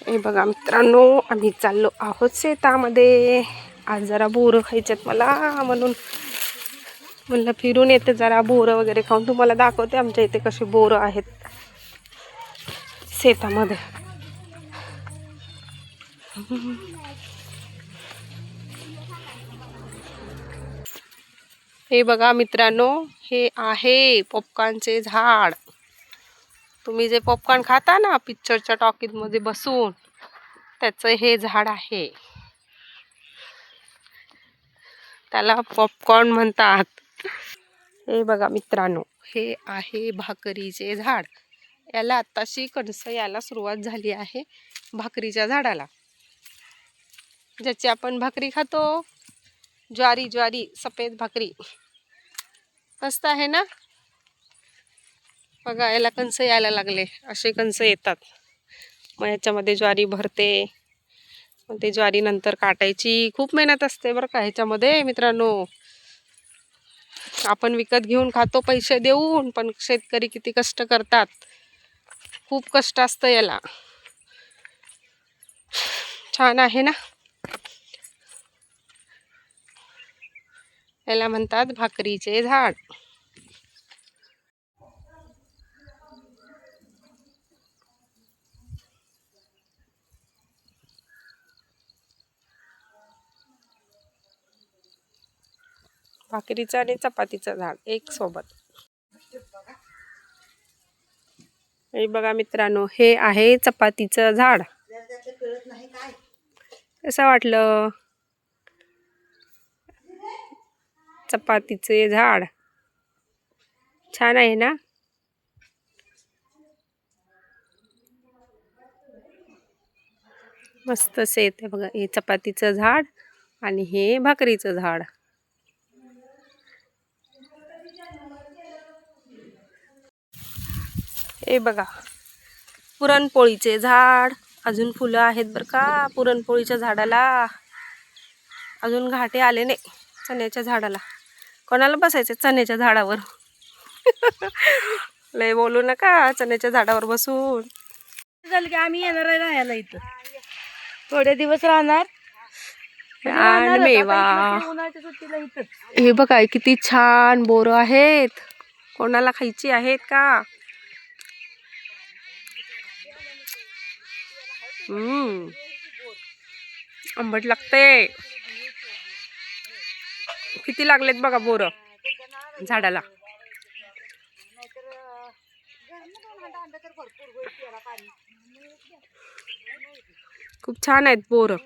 हे बघा मित्रांनो, आम्ही चाललो आहोत शेतामध्ये. आज जरा बोरं खायचेत मला, म्हणून म्हणलं फिरून येते, जरा बोरं वगैरे खाऊन तुम्हाला दाखवते आमच्या इथे कशी बोरं आहेत शेतामध्ये. हे बघा मित्रांनो, हे आहे पॉपकॉर्नचे झाड. तुम्ही जे पॉपकॉर्न खाता ना पिक्चरच्या टॉकीज मध्ये बसून, त्याचं हे झाड आहे. त्याला पॉपकॉर्न म्हणतात. हे बघा मित्रांनो, हे आहे भाकरीचे झाड. याला आताशी कणस यायला सुरुवात झाली आहे, भाकरीच्या झाडाला, ज्याची आपण भाकरी खातो. ज्वारी सफेद भाकरी मस्त आहे ना. बघा, याला कणस यायला लागले, असे कणस येतात. मग याच्यामध्ये ज्वारी भरते. मग ते ज्वारी नंतर काटायची. खूप मेहनत असते बरं का ह्याच्यामध्ये मित्रांनो. आपण विकत घेऊन खातो पैसे देऊन, पण शेतकरी किती कष्ट करतात. खूप कष्ट असतं याला. छान आहे ना. याला म्हणतात भाकरीचे झाड. भाकरीचं आणि चपातीचं झाड एक सोबत. हे बघा मित्रांनो, हे आहे चपातीचं झाड. कसं वाटलं चपातीचे झाड? छान आहे ना. मस्त शेत आहे बघा. हे चपातीचं झाड आणि हे भाकरीचं झाड. हे बघा पुरणपोळीचे झाड. अजून फुलं आहेत बरं का पुरणपोळीच्या झाडाला. अजून घाटे आले नाही चण्याच्या झाडाला. कोणाला बसायचं चण्याच्या झाडावर? लय बोलू नका चण्याच्या झाडावर बसून. झालं की आम्ही येणार आहे राहायला इथं. थोडे दिवस राहणार. आणि मेवा. उन्हाळ्याच्या सुट्टीला इथं. हे बघा किती छान बोरं आहेत. कोणाला खायची आहेत का? आंबट लागते. किती लागलेत बघा बोरं झाडाला. खूप छान आहेत बोरं.